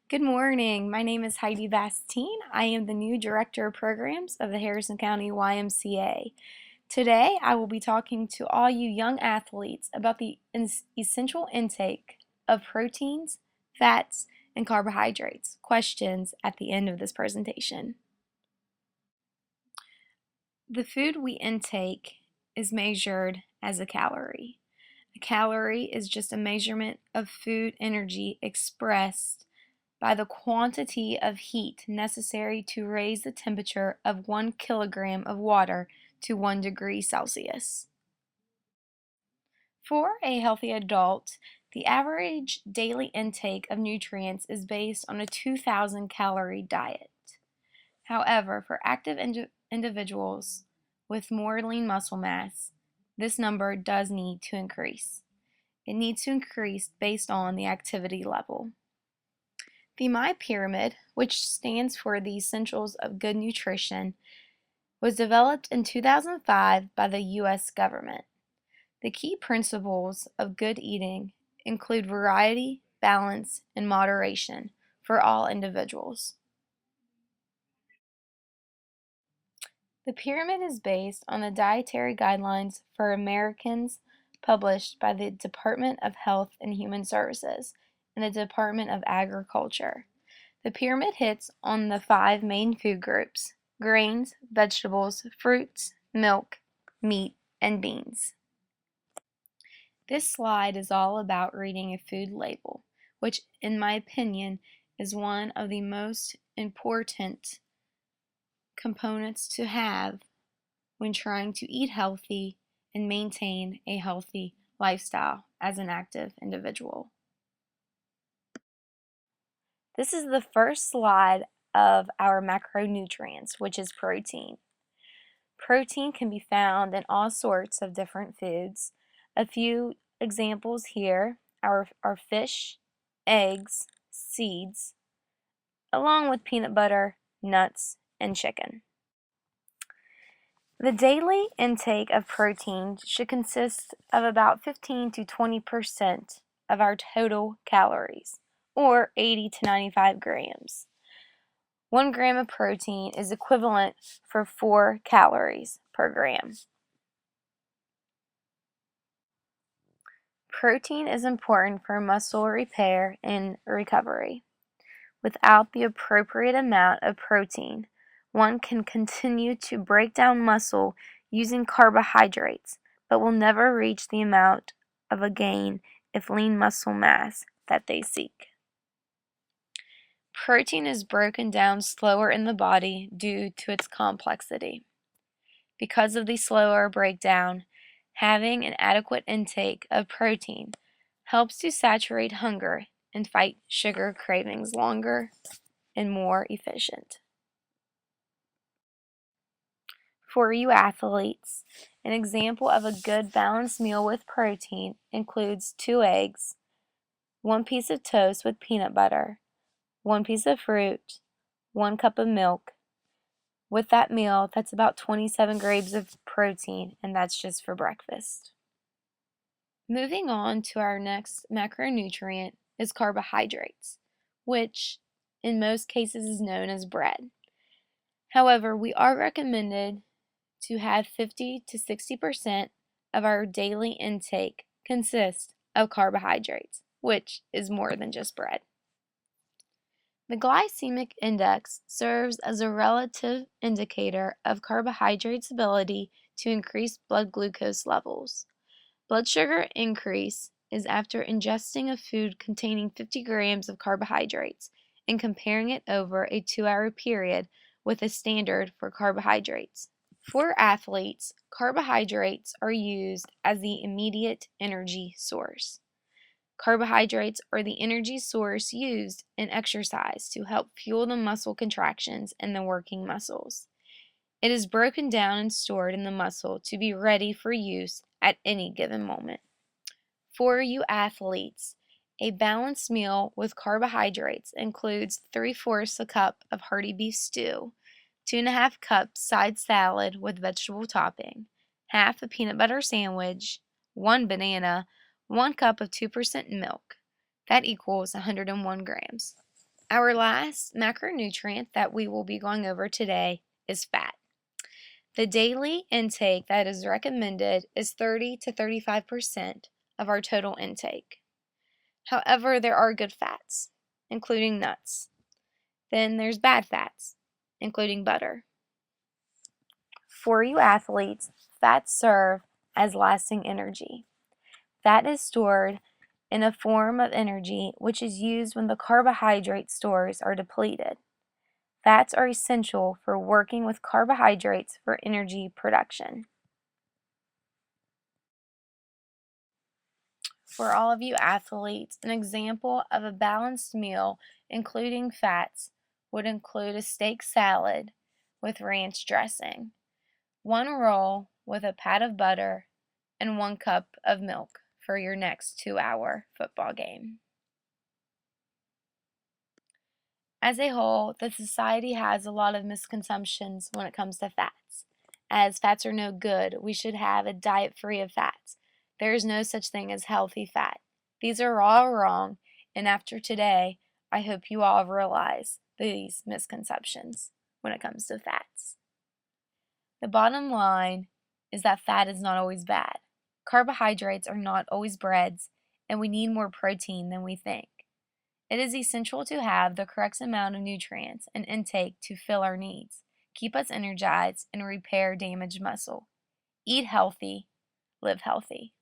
Good morning. My name is Heidi Bastine. I am the new Director of Programs of the Harrison County YMCA. Today, I will be talking to all you young athletes about the essential intake of proteins, fats, and carbohydrates. Questions at the end of this presentation. The food we intake is measured as a calorie. A calorie is just a measurement of food energy expressed by the quantity of heat necessary to raise the temperature of 1 kilogram of water to 1 degree Celsius. For a healthy adult, the average daily intake of nutrients is based on a 2,000 calorie diet. However, for active individuals with more lean muscle mass, this number does need to increase. It needs to increase based on the activity level. The My Pyramid, which stands for the Essentials of Good Nutrition, was developed in 2005 by the U.S. government. The key principles of good eating include variety, balance, and moderation for all individuals. The pyramid is based on the Dietary Guidelines for Americans published by the Department of Health and Human Services and the Department of Agriculture. The pyramid hits on the 5 main food groups: grains, vegetables, fruits, milk, meat, and beans. This slide is all about reading a food label, which, in my opinion, is one of the most important components to have when trying to eat healthy and maintain a healthy lifestyle as an active individual. This is the first slide of our macronutrients, which is protein. Protein can be found in all sorts of different foods. A few examples here are fish, eggs, seeds, along with peanut butter, nuts, and chicken. The daily intake of protein should consist of about 15 to 20% of our total calories, or 80 to 95 grams. 1 gram of protein is equivalent for 4 calories per gram. Protein is important for muscle repair and recovery. Without the appropriate amount of protein, one can continue to break down muscle using carbohydrates, but will never reach the amount of a gain of lean muscle mass that they seek. Protein is broken down slower in the body due to its complexity. Because of the slower breakdown, having an adequate intake of protein helps to saturate hunger and fight sugar cravings longer and more efficient. For you athletes, an example of a good balanced meal with protein includes 2 eggs, 1 piece of toast with peanut butter, 1 piece of fruit, 1 cup of milk. With that meal, that's about 27 grams of protein, and that's just for breakfast. Moving on to our next macronutrient is carbohydrates, which in most cases is known as bread. However, we are recommended to have 50 to 60% of our daily intake consist of carbohydrates, which is more than just bread. The glycemic index serves as a relative indicator of carbohydrates' ability to increase blood glucose levels. Blood sugar increase is after ingesting a food containing 50 grams of carbohydrates and comparing it over a 2-hour period with a standard for carbohydrates. For athletes, carbohydrates are used as the immediate energy source. Carbohydrates are the energy source used in exercise to help fuel the muscle contractions in the working muscles. It is broken down and stored in the muscle to be ready for use at any given moment. For you athletes, a balanced meal with carbohydrates includes 3/4 a cup of hearty beef stew, 2.5 cups side salad with vegetable topping, half a peanut butter sandwich, 1 banana, 1 cup of 2% milk. That equals 101 grams. Our last macronutrient that we will be going over today is fat. The daily intake that is recommended is 30 to 35% of our total intake. However, there are good fats, including nuts. Then there's bad fats, including butter. For you athletes, fats serve as lasting energy. Fat is stored in a form of energy which is used when the carbohydrate stores are depleted. Fats are essential for working with carbohydrates for energy production. For all of you athletes, an example of a balanced meal including fats would include a steak salad with ranch dressing, 1 roll with a pat of butter, and 1 cup of milk for your next 2-hour football game. As a whole, the society has a lot of misconceptions when it comes to fats. As fats are no good, we should have a diet free of fats. There is no such thing as healthy fat. These are all wrong, and after today, I hope you all realize these misconceptions when it comes to fats. The bottom line is that fat is not always bad. Carbohydrates are not always breads, and we need more protein than we think. It is essential to have the correct amount of nutrients and intake to fill our needs, keep us energized, and repair damaged muscle. Eat healthy, live healthy.